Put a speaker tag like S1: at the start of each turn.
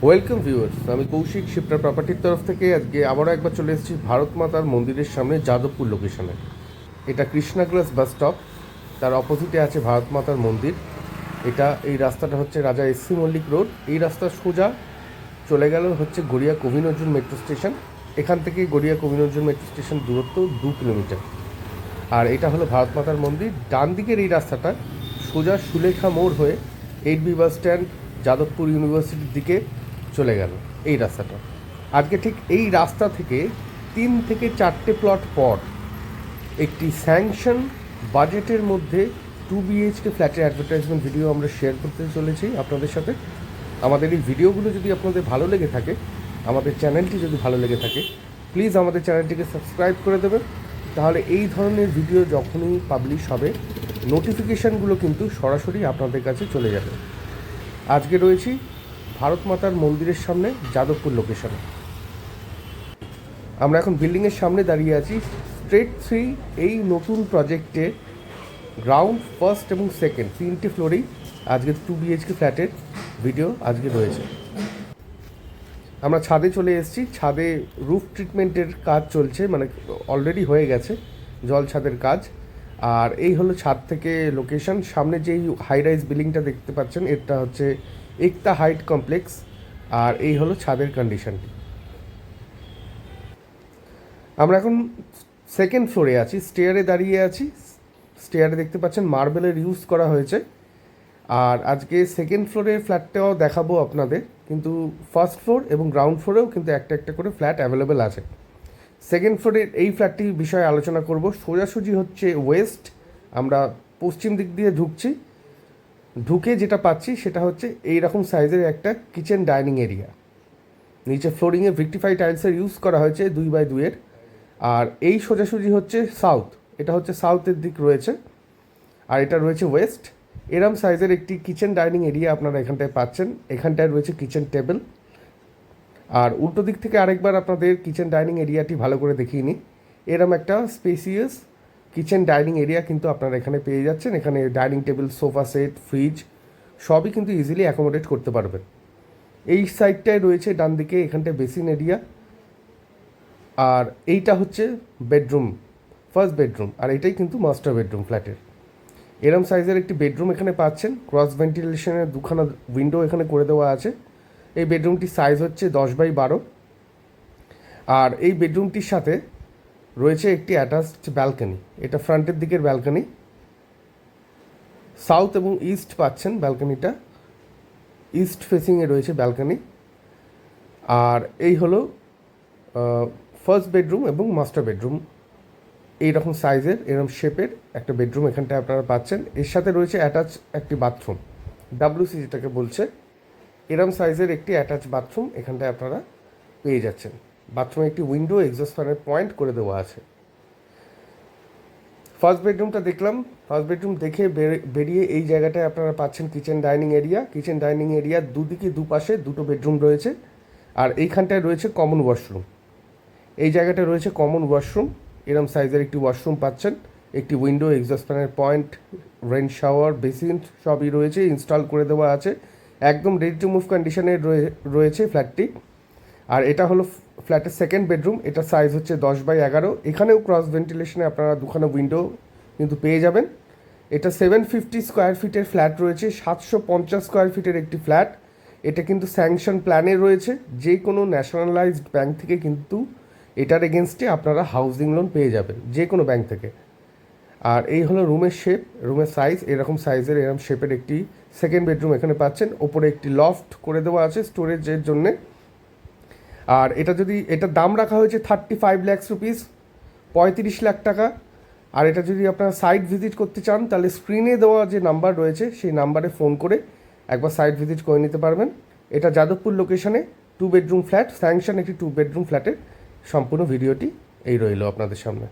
S1: Welcome viewers, আমি কৌশিক শিপ্রা প্রপার্টির তরফ থেকে আজকে আবারও একবার চলে এসেছি ভারত মাতার মন্দিরের সামনে যাদবপুর লোকেশনে। এটা কৃষ্ণাগ্লাস বাস স্টপ, তার অপোজিটে আছে ভারত মাতার মন্দির। এই রাস্তাটা হচ্ছে রাজা এসসি মল্লিক রোড। এই রাস্তা সোজা চলে গেল হচ্ছে গড়িয়া কবি নজরুল মেট্রো স্টেশন। এখান থেকে গড়িয়া কবি নজরুল মেট্রো স্টেশন দূরত্ব 2 কিলোমিটার। আর এটা হলো ভারত মাতার মন্দির। ডান দিকের এই রাস্তাটা সোজা সুলেখা মোড় হয়ে 8B বাস স্ট্যান্ড যাদবপুর ইউনিভার্সিটির দিকে চলে গেল এই রাস্তাটা। আজকে ঠিক এই রাস্তা থেকে 3 থেকে 4টে প্লট পর একটি স্যাংশন বাজেটের মধ্যে 2 BHK ফ্ল্যাটের অ্যাডভার্টাইজমেন্ট ভিডিও আমরা শেয়ার করতে চলেছি আপনাদের সাথে। আমাদের এই ভিডিওগুলো যদি আপনাদের ভালো লেগে থাকে, আমাদের চ্যানেলটি যদি ভালো লেগে থাকে, প্লিজ আমাদের চ্যানেলটিকে সাবস্ক্রাইব করে দেবেন। তাহলে এই ধরনের ভিডিও যখনই পাবলিশ হবে নোটিফিকেশানগুলো কিন্তু সরাসরি আপনাদের কাছে চলে যাবে। আজকে রয়েছি ভারত মাতার মন্দিরের সামনে যাদবপুর লোকেশনে। আমরা এখন বিল্ডিংয়ের সামনে দাঁড়িয়ে আছি। স্ট্রেট 3 এই নতুন প্রজেক্টে গ্রাউন্ড, ফার্স্ট এবং সেকেন্ড 3টে ফ্লোরেই আজকে 2 BHK ফ্ল্যাটের ভিডিও আজকে রয়েছে। আমরা ছাদে চলে এসেছি। ছাদে রুফ ট্রিটমেন্টের কাজ চলছে, মানে অলরেডি হয়ে গেছে জল ছাদের কাজ। আর এই হলো ছাদ থেকে লোকেশন। সামনে যেই হাই রাইজ বিল্ডিংটা দেখতে পাচ্ছেন এটা হচ্ছে একতা হাইট কমপ্লেক্স। আর এই হলো ছাদের কন্ডিশনটি। আমরা এখন সেকেন্ড ফ্লোরে আছি, স্টেয়ারে দাঁড়িয়ে আছি। স্টেয়ারে দেখতে পাচ্ছেন মার্বেলের ইউজ করা হয়েছে। আর আজকে সেকেন্ড ফ্লোরের ফ্ল্যাটটাও দেখাবো আপনাদের, কিন্তু ফার্স্ট ফ্লোর এবং গ্রাউন্ড ফ্লোরেও কিন্তু একটা একটা করে ফ্ল্যাট অ্যাভেলেবেল আছে। সেকেন্ড ফ্লোরের এই ফ্ল্যাটটির বিষয়ে আলোচনা করব। সোজাসুজি হচ্ছে ওয়েস্ট, আমরা পশ্চিম দিক দিয়ে ঢুকে যেটা পাচ্ছি সেটা হচ্ছে এই রকম সাইজের একটা কিচেন ডাইনিং এরিয়া। নিচে ফ্লোরিংয়ে ভিক্টিফাই টাইলসের ইউজ করা হয়েছে 2x2-এর। আর এই সোজাসুজি হচ্ছে সাউথ, এটা হচ্ছে সাউথের দিক রয়েছে। আর এটা রয়েছে ওয়েস্ট। এরম সাইজের একটি কিচেন ডাইনিং এরিয়া আপনারা এখানটায় পাচ্ছেন। এখানটায় রয়েছে কিচেন টেবিল। আর উল্টো দিক থেকে আরেকবার আপনাদের কিচেন ডাইনিং এরিয়াটি ভালো করে দেখিয়ে নিই। এরম একটা স্পেসিয়াস কিচেন ডাইনিং এরিয়া কিন্তু আপনারা এখানে পেয়ে যাচ্ছেন। এখানে dining table, sofa set, fridge সবই কিন্তু ইজিলি অ্যাকোমোডেট করতে পারবেন। এই সাইডটায় রয়েছে ডান দিকে, এখানটায় বেসিন এরিয়া। আর এইটা হচ্ছে বেডরুম, ফার্স্ট বেডরুম। আর এটাই কিন্তু মাস্টার বেডরুম ফ্ল্যাটের। এরম সাইজের একটি বেডরুম এখানে পাচ্ছেন। ক্রস ভেন্টিলেশনের 2খানা উইন্ডো এখানে করে দেওয়া আছে। এই বেডরুমটির সাইজ হচ্ছে 10x12। আর এই বেডরুমটির সাথে রয়েছে একটি অ্যাটাচড ব্যালকনি। এটা ফ্রন্টের দিকের ব্যালকনি। সাউথ এবং ইস্ট পাচ্ছেন ব্যালকনিটা, ইস্ট ফেসিংয়ে রয়েছে ব্যালকনি। আর এই হলো ফার্স্ট বেডরুম এবং মাস্টার বেডরুম। এইরকম সাইজের, এরকম শেপের একটা বেডরুম এখানটায় আপনারা পাচ্ছেন। এর সাথে রয়েছে অ্যাটাচ একটি বাথরুম, WC যেটাকে বলছে। এরম সাইজের একটি অ্যাটাচ বাথরুম এখানটায় আপনারা পেয়ে যাচ্ছেন। বাথরুমে একটি উইন্ডো, এক্সস্ট ফ্যানের পয়েন্ট করে দেওয়া আছে। ফার্স্ট বেডরুমটা দেখলাম। ফার্স্ট বেডরুম দেখে বেরিয়ে এই জায়গাটায় আপনারা পাচ্ছেন kitchen dining area. Kitchen dining এরিয়ার দুদিকে দুপাশে 2টো বেডরুম রয়েছে। আর এইখানটায় রয়েছে কমন ওয়াশরুম। এই জায়গাটায় রয়েছে কমন ওয়াশরুম। এরম সাইজের একটি ওয়াশরুম পাচ্ছেন। একটি উইন্ডো, এক্সস্ট ফ্যানের পয়েন্ট, রেন শাওয়ার, বেসিন সবই রয়েছে, ইনস্টল করে দেওয়া আছে। একদম রেডি টু মুভ কন্ডিশনে রয়েছে ফ্ল্যাটটি। আর এটা হলো ফ্ল্যাটের সেকেন্ড বেডরুম। এটার সাইজ হচ্ছে 10x11। এখানেও ক্রস ভেন্টিলেশনে আপনারা 2খানা উইন্ডো কিন্তু পেয়ে যাবেন। এটা 750 স্কোয়ার ফিটের ফ্ল্যাট রয়েছে, 750 স্কোয়ার ফিটের একটি ফ্ল্যাট। এটা কিন্তু স্যাংশন প্ল্যানে রয়েছে। যে কোনো ন্যাশনালাইজড ব্যাংক থেকে কিন্তু এটার এগেনস্টে আপনারা হাউজিং লোন পেয়ে যাবেন, যে কোনো ব্যাংক থেকে। আর এই হলো রুমের শেপ, রুমের সাইজ। এরকম সাইজের এরকম শেপের একটি সেকেন্ড বেডরুম এখানে পাচ্ছেন। ওপরে একটি লফট করে দেওয়া আছে স্টোরেজের জন্যে। আর এটার দাম রাখা হয়েছে 35 লাখ রুপিস, 35 লাখ টাকা। আর এটা যদি আপনারা সাইট ভিজিট করতে চান তাহলে স্ক্রিনে দেওয়া যে নাম্বার রয়েছে সেই নাম্বারে ফোন করে একবার সাইট ভিজিট করে নিতে পারবেন। এটা যাদবপুর লোকেশনে 2 বেডরুম ফ্ল্যাট, স্যাংশন একটি 2 বেডরুম ফ্ল্যাটের সম্পূর্ণ ভিডিওটি এই রইল আপনাদের সামনে।